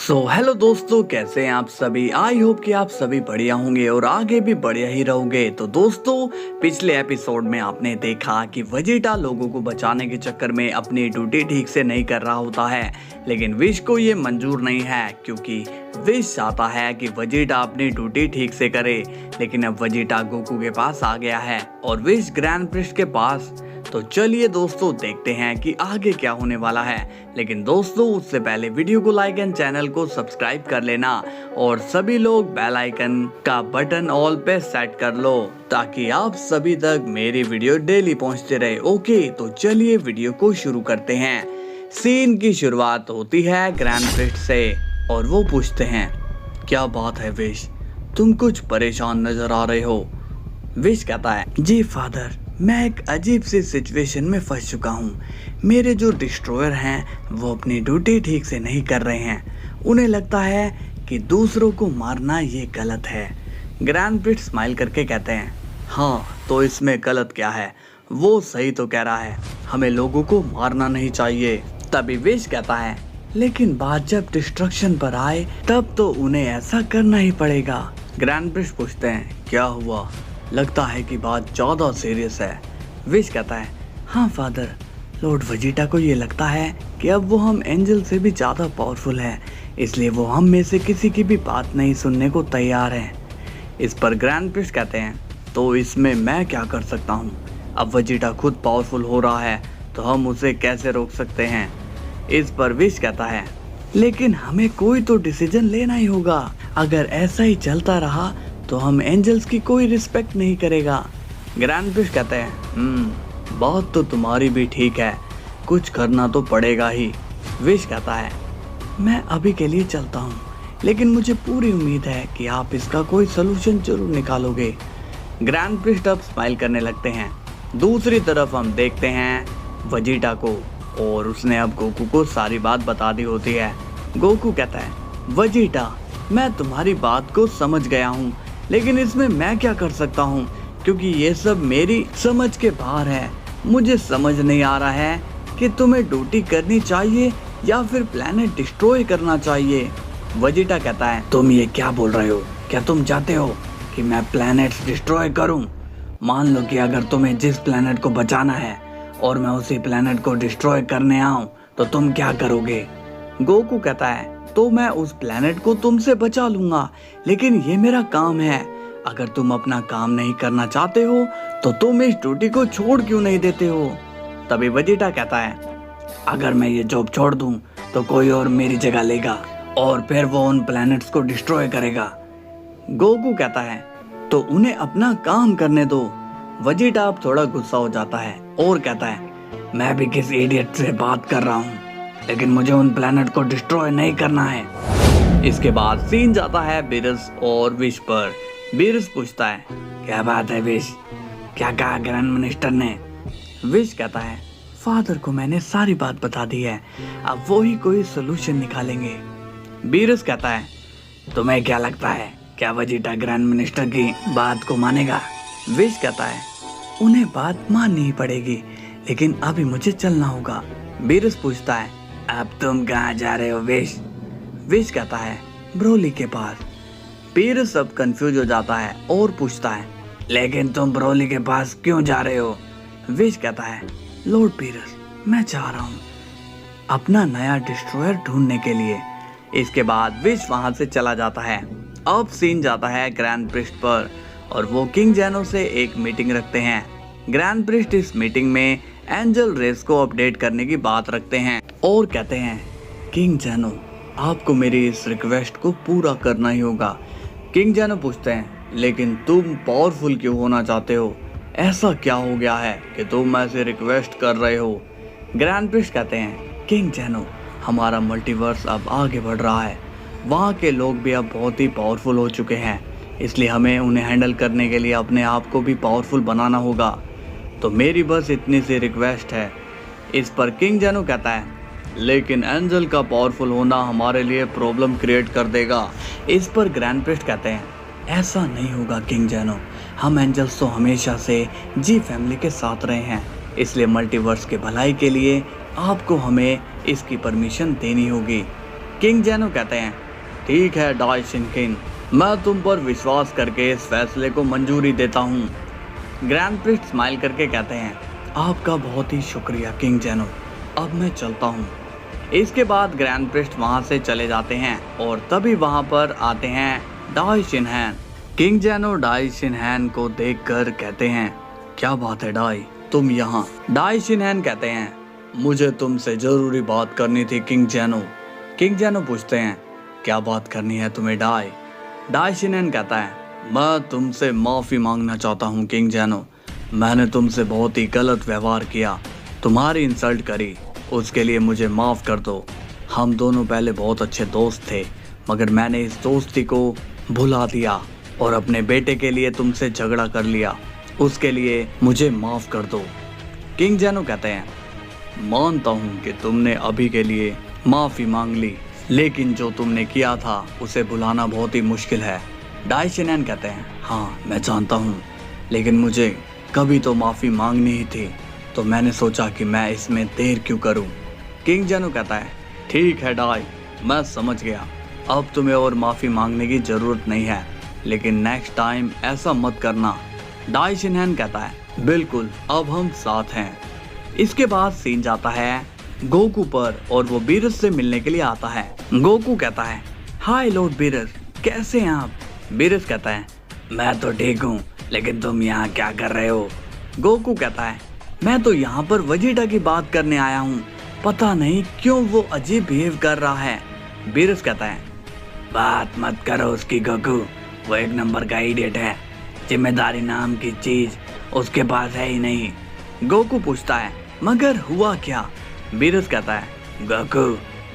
Hello दोस्तों, कैसे हैं आप सभी। आई होप कि आप सभी बढ़िया होंगे और आगे भी बढ़िया ही रहोगे। तो दोस्तों, पिछले एपिसोड में आपने देखा कि वेजिटा लोगों को बचाने के चक्कर में अपनी ड्यूटी ठीक से नहीं कर रहा होता है, लेकिन विश को ये मंजूर नहीं है क्योंकि विश चाहता है कि वेजिटा अपनी ड्यूटी ठीक से करे। लेकिन अब वेजिटा गोकू के पास आ गया है और विश ग्रैंड प्रिस्ट के पास। तो चलिए दोस्तों, देखते हैं कि आगे क्या होने वाला है। लेकिन दोस्तों, उससे पहले वीडियो को लाइक एंड चैनल को सब्सक्राइब कर लेना और सभी लोग बेल आइकन का बटन ऑल पे सेट कर लो ताकि आप सभी तक मेरी वीडियो डेली पहुंचते रहे। ओके, तो चलिए वीडियो को शुरू करते हैं। सीन की शुरुआत होती है ग्रैंड प्रिस्ट से और वो पूछते हैं, क्या बात है विश, तुम कुछ परेशान नजर आ रहे हो। विश कहता है, जी फादर, मैं एक अजीब सी सिचुएशन में फंस चुका हूँ। मेरे जो डिस्ट्रॉयर हैं वो अपनी ड्यूटी ठीक से नहीं कर रहे हैं। उन्हें लगता है कि दूसरों को मारना ये गलत है। ग्रैंड प्रिस्ट स्माइल करके कहते हैं, हाँ तो इसमें गलत क्या है, वो सही तो कह रहा है, हमें लोगों को मारना नहीं चाहिए। तभी विश कहता है, लेकिन बात जब डिस्ट्रक्शन पर आए तब तो उन्हें ऐसा करना ही पड़ेगा। ग्रैंड प्रिस्ट पूछते हैं, क्या हुआ, लगता है कि बात ज़्यादा सीरियस है। विश कहता है, हाँ फादर, लॉर्ड वेजिटा को ये लगता है कि अब वो हम एंजल से भी ज़्यादा पावरफुल है, इसलिए वो हम में से किसी की भी बात नहीं सुनने को तैयार है। इस पर ग्रैंड प्रिस्ट कहते हैं, तो इसमें मैं क्या कर सकता हूँ, अब वेजिटा खुद पावरफुल हो रहा है तो हम उसे कैसे रोक सकते हैं। इस पर विश कहता है, लेकिन हमें कोई तो डिसीजन लेना ही होगा। अगर ऐसा ही चलता रहा तो हम एंजल्स की कोई रिस्पेक्ट नहीं करेगा। ग्रैंड प्रिस्ट कहते हैं, बात तो तुम्हारी भी ठीक है, कुछ करना तो पड़ेगा ही। विश कहता है, मैं अभी के लिए चलता हूँ, लेकिन मुझे पूरी उम्मीद है कि आप इसका कोई सलूशन जरूर निकालोगे। ग्रैंड प्रिस्ट अब स्माइल करने लगते हैं। दूसरी तरफ हम देखते हैं वेजिटा को और उसने अब गोकू को सारी बात बता दी होती है। गोकू कहता है, वेजिटा, मैं तुम्हारी बात को समझ गया हूँ, लेकिन इसमें मैं क्या कर सकता हूँ क्योंकि ये सब मेरी समझ के बाहर है। मुझे समझ नहीं आ रहा है कि तुम्हें ड्यूटी करनी चाहिए या फिर प्लेनेट डिस्ट्रॉय करना चाहिए। वेजिटा कहता है, तुम ये क्या बोल रहे हो, क्या तुम चाहते हो कि मैं प्लेनेट्स डिस्ट्रॉय करूं? मान लो कि अगर तुम्हें जिस प्लेनेट को बचाना है और मैं उसी प्लेनेट को डिस्ट्रॉय करने आऊं तो तुम क्या करोगे? गोकू कहता है, तो मैं उस प्लेनेट को तुमसे बचा लूंगा, लेकिन ये मेरा काम है। अगर तुम अपना काम नहीं करना चाहते हो तो तुम इस ड्यूटी को छोड़ क्यों नहीं देते हो? तभी वेजिटा कहता है, अगर मैं ये जॉब छोड़ दूं तो कोई और मेरी जगह लेगा और फिर वो उन प्लैनेट्स को डिस्ट्रॉय करेगा। गोकू कहता है, तो उन्हें अपना काम करने दो। वेजिटा अब थोड़ा गुस्सा हो जाता है और कहता है, मैं भी किस इडियट से बात कर रहा हूँ, लेकिन मुझे उन प्लैनेट को डिस्ट्रॉय नहीं करना है। इसके बाद सीन जाता है बीरस और विश पर। बीरस पूछता है, क्या बात है विश, क्या कहा ग्रैंड मिनिस्टर ने? विश कहता है, फादर को मैंने सारी बात बता दी है, अब वो ही कोई सोल्यूशन निकालेंगे। बीरस कहता है, तुम्हें क्या लगता है, क्या वेजिटा ग्रैंड मिनिस्टर की बात को मानेगा? विश कहता है, उन्हें बात माननी ही पड़ेगी, लेकिन अभी मुझे चलना होगा। बीरस पूछता है, अब तुम कहाँ जा रहे हो विश? विश कहता है, ब्रोली के पास। बीरस अब कंफ्यूज हो जाता है और पूछता है, लेकिन तुम ब्रोली के पास क्यों जा रहे हो? विश कहता है, लॉर्ड बीरस, मैं जा रहा हूँ अपना नया डिस्ट्रॉयर ढूंढने के लिए। इसके बाद विश वहां से चला जाता है। अब सीन जाता है ग्रैंड प्रिस्ट पर और वो किंग जेनो से एक मीटिंग रखते हैं। ग्रैंड प्रिस्ट इस मीटिंग में एंजल रेस को अपडेट करने की बात रखते हैं और कहते हैं, किंग जेनो, आपको मेरी इस रिक्वेस्ट को पूरा करना ही होगा। किंग जेनो पूछते हैं, लेकिन तुम पावरफुल क्यों होना चाहते हो? ऐसा क्या हो गया है कि तुम ऐसे रिक्वेस्ट कर रहे हो? ग्रैंड प्रिस्ट कहते हैं, किंग जेनो, हमारा मल्टीवर्स अब आगे बढ़ रहा है, वहाँ के लोग भी अब बहुत ही पावरफुल हो चुके हैं, इसलिए हमें उन्हें हैंडल करने के लिए अपने आप को भी पावरफुल बनाना होगा। तो मेरी बस इतनी सी रिक्वेस्ट है। इस पर किंग जेनो कहता है, लेकिन एंजल का पावरफुल होना हमारे लिए प्रॉब्लम क्रिएट कर देगा। इस पर ग्रैंड प्रिस्ट कहते हैं, ऐसा नहीं होगा किंग जेनो, हम एंजल्स तो हमेशा से जी फैमिली के साथ रहे हैं, इसलिए मल्टीवर्स के भलाई के लिए आपको हमें इसकी परमिशन देनी होगी। किंग जेनो कहते हैं, ठीक है डाई शिनकिन, मैं तुम पर विश्वास करके इस फैसले को मंजूरी देता हूँ। ग्रैंड प्रिस्ट स्माइल करके कहते हैं, आपका बहुत ही शुक्रिया किंग जेनो, अब मैं चलता हूँ। इसके बाद ग्रैंड प्रिस्ट वहाँ से चले जाते हैं और तभी वहाँ पर आते हैं डाई शिनहैन। किंग जेनो डाई शिनहैन को देखकर कहते हैं, क्या बात है डाई, तुम यहाँ? डाई शिनहैन कहते हैं, मुझे तुमसे जरूरी बात करनी थी किंग जेनो। किंग जेनो पूछते हैं, क्या बात करनी है तुम्हें डाई? डाई शिनहैन कहता है, मैं तुमसे माफ़ी मांगना चाहता हूँ किंग जेनो, मैंने तुमसे बहुत ही गलत व्यवहार किया, तुम्हारी इंसल्ट करी, उसके लिए मुझे माफ़ कर दो। हम दोनों पहले बहुत अच्छे दोस्त थे, मगर मैंने इस दोस्ती को भुला दिया और अपने बेटे के लिए तुमसे झगड़ा कर लिया, उसके लिए मुझे माफ़ कर दो। किंग जेनो कहते हैं, मानता हूँ कि तुमने अभी के लिए माफ़ी मांग ली, लेकिन जो तुमने किया था उसे भुलाना बहुत ही मुश्किल है। डाई शिनहैन कहते हैं, हाँ मैं जानता हूँ, लेकिन मुझे कभी तो माफ़ी मांगनी ही थी, तो मैंने सोचा कि मैं इसमें देर क्यों करूँ। किंग जेनो कहता है, ठीक है डाई, मैं समझ गया, अब तुम्हें और माफ़ी मांगने की ज़रूरत नहीं है, लेकिन नेक्स्ट टाइम ऐसा मत करना। डाई शिनहैन कहता है, बिल्कुल, अब हम साथ हैं। इसके बाद सीन जाता है गोकू पर और वो बीरस से मिलने के लिए आता है। गोकू कहता है, हाय लॉर्ड बीरस, कैसे हैं आप? बीरस कहता है, मैं तो ठीक हूँ, लेकिन तुम यहाँ क्या कर रहे हो? गोकू कहता है, मैं तो यहाँ पर वेजिटा की बात करने आया हूँ, पता नहीं क्यों वो अजीब बिहेव कर रहा है। बीरस कहता है, बात मत करो उसकी गोकू, वो एक नंबर का इडियट है, जिम्मेदारी नाम की चीज उसके पास है ही नहीं। गोकू पूछता है, मगर हुआ क्या? बीरस कहता है, गोकू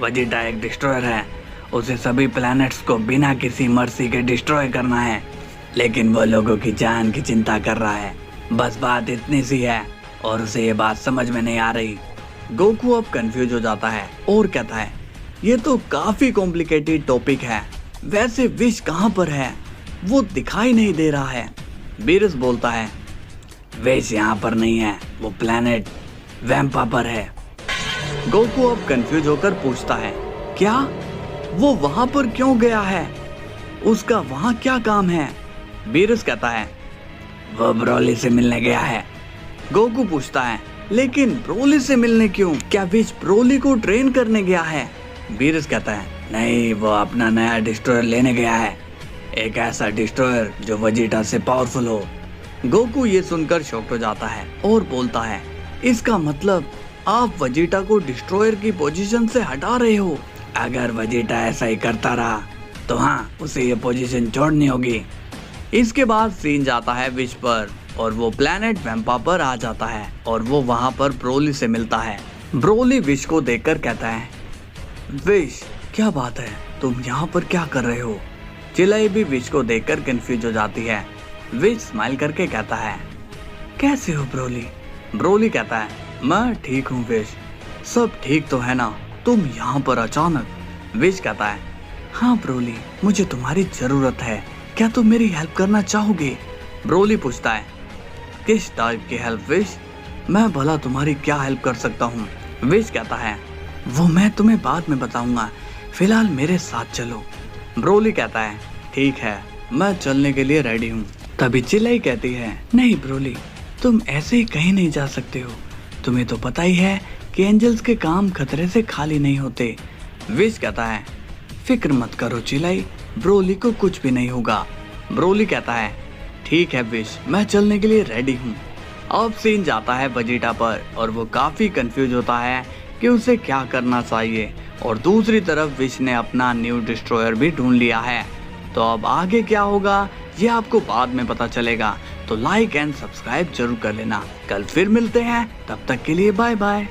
वेजिटा एक डिस्ट्रॉयर है, उसे सभी प्लैनेट्स को बिना किसी मर्सी के डिस्ट्रॉय करना है, लेकिन वो लोगों की जान की चिंता कर रहा है, बस बात इतनी सी है और उसे ये बात समझ में नहीं आ रही। गोकू अब कंफ्यूज हो जाता है और कहता है, ये तो काफी कॉम्प्लिकेटेड टॉपिक है, वैसे विश कहाँ पर है? वो दिखाई नहीं दे रहा है। बीरस बोलता है, विश यहाँ पर नहीं है, वो प्लैनेट वैम्पा पर है। गोकू अब कंफ्यूज होकर पूछता है, क्या? वो वहां पर क्यों गया है? उसका वहां क्या काम है? बीरस कहता है, वो ब्रोली से मिलने गया है। गोकू पूछता है, लेकिन ब्रोली से मिलने क्यों? क्या विश ब्रोली को ट्रेन करने गया है? बीरस कहता है, नहीं, वो अपना नया डिस्ट्रॉयर लेने गया है, एक ऐसा डिस्ट्रॉयर जो वेजिटा से पावरफुल हो। गोकू ये सुनकर शॉक्ड हो जाता है और बोलता है, इसका मतलब आप वेजिटा को डिस्ट्रॉयर की पोजीशन से हटा रहे हो? अगर वेजिटा ऐसा ही करता रहा तो हाँ, उसे ये पोजीशन छोड़नी होगी। इसके बाद सीन जाता है विश पर और वो प्लैनेट वैम्पा पर आ जाता है और वो वहाँ पर ब्रोली से मिलता है। ब्रोली विश को देखकर कहता है, विश क्या बात है, तुम यहाँ पर क्या कर रहे हो? चिलाई भी विश को देखकर कंफ्यूज हो जाती है। विश स्माइल करके कहता है, कैसे हो ब्रोली? ब्रोली कहता है, मैं ठीक हूँ विश, सब ठीक तो है ना? तुम यहाँ पर अचानक? विश कहता है, हाँ ब्रोली, मुझे तुम्हारी जरूरत है, क्या तुम मेरी हेल्प करना चाहोगे? ब्रोली पूछता है, किस टाइप की हेल्प विश? मैं भला तुम्हारी क्या हेल्प कर सकता हूँ? विश कहता है, वो मैं तुम्हें बाद में बताऊंगा, फिलहाल मेरे साथ चलो। ब्रोली कहता है, ठीक है, मैं चलने के लिए रेडी हूँ। तभी चिलाई कहती है, नहीं ब्रोली, तुम ऐसे ही कहीं नहीं जा सकते हो, तुम्हें तो पता ही है कि एंजल्स के काम खतरे से खाली नहीं होते। विश कहता है, फिक्र मत करो चिलाई, ब्रोली को कुछ भी नहीं होगा। ब्रोली कहता है, ठीक है विश, मैं चलने के लिए रेडी हूँ। अब सीन जाता है वेजिटा पर और वो काफी कंफ्यूज होता है कि उसे क्या करना चाहिए, और दूसरी तरफ विश ने अपना न्यू डिस्ट्रॉयर भी ढूंढ लिया है। तो अब आगे क्या होगा ये आपको बाद में पता चलेगा, तो लाइक एंड सब्सक्राइब जरूर कर लेना। कल फिर मिलते हैं, तब तक के लिए बाय बाय।